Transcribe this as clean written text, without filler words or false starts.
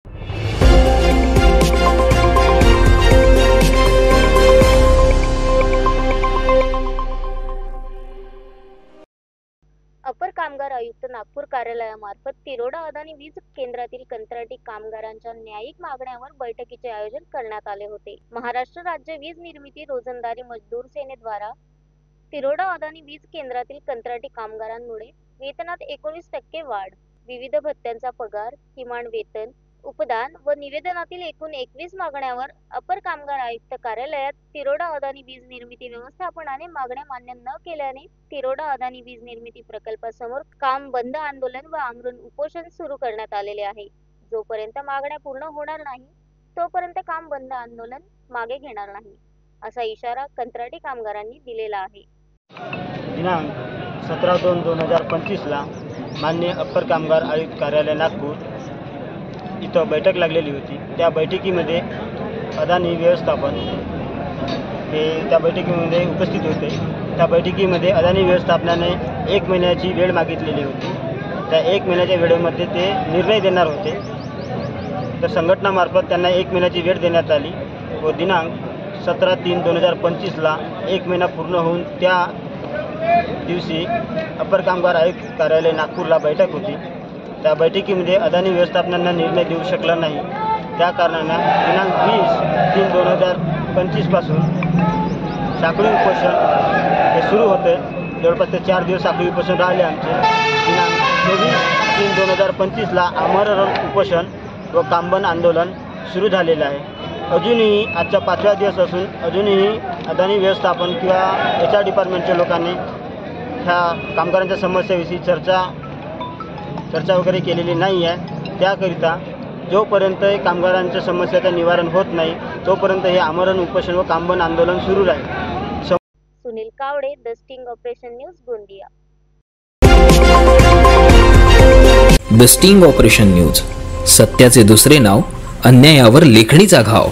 अपर कामगार आयुक्त नागपूर कार्यालयामार्फत तिरोडा अदानी वीज केंद्रातील कंत्राटी कामगारांच्या न्यायिक मागण्यांवर बैठकीचे आयोजन करण्यात आले होते। महाराष्ट्र राज्य वीज निर्मिती रोजंदारी मजदूर सेनेद्वारा तिरोडा अदानी वीज केंद्रातील कंत्राटी कामगारांमुळे वेतनात 19% वाढ, विविध भत्त्यांचा पगार, किमान वेतन, उपदान व निवेदनातील एकूण 21 मागण्यांवर अपर कामगार आयुक्त कार्यालयात तिरोडा अदानी वीज निर्मिती व्यवस्थापनाने मागण्या मान्य न केल्याने तिरोडा अदानी वीज निर्मिती प्रकल्पासमोर काम बंद आंदोलन व आमरण उपोषण सुरू करण्यात आलेले आहे। जोपर्यंत मागण्या पूर्ण होणार नाही तोपर्यंत काम बंद आंदोलन मागे घेणार नाही, असा इशारा कंत्राटी कामगारांनी दिलेला आहे। दिनांक 17/2/2025 ला माननीय अप्पर कामगार आयुक्त कार्यालय नागपूर इथं बैठक लागलेली होती। त्या बैठकीमध्ये अदानी व्यवस्थापन हे त्या बैठकीमध्ये उपस्थित होते। त्या बैठकीमध्ये अदानी व्यवस्थापनाने 1 महिन्याची वेळ मागितलेली होती। त्या 1 महिन्याच्या वेळेमध्ये ते निर्णय देणार होते, तर संघटनामार्फत त्यांना 1 महिन्याची वेळ देण्यात आली व दिनांक 17/3/2025 ला 1 महिना पूर्ण होऊन त्या दिवशी अप्पर कामगार आयुक्त कार्यालय नागपूरला बैठक होती। त्या बैठकीमध्ये अदानी व्यवस्थापनांना निर्णय देऊ शकला नाही। त्या कारणाने दिनांक 20/3/2025 पासून साखळी उपोषण हे सुरू होते। जवळपास ते 4 दिवस साखळी उपोषण राहिले आमचे। दिनांक 24/3/2025 ला आमरण उपोषण व कामबंद आंदोलन सुरू झालेलं आहे। अजूनही आजचा 5वा दिवस असून अजूनही अदानी व्यवस्थापन किंवा HR डिपार्टमेंटच्या लोकांनी ह्या कामगारांच्या समस्याविषयी चर्चा वगैरे केलेली नाही आहे। त्याकरिता जोपर्यंत कामगारांच्या समस्याचं निवारण होत नाही तोपर्यंत हे आमरण उपोषण व कामबंद आंदोलन सुरू राहील। Sunil Kawade, the sting operation news, Gondia. The sting operation news, सत्याचे दुसरे नाव, अन्यायावर लेखणीचा घाव।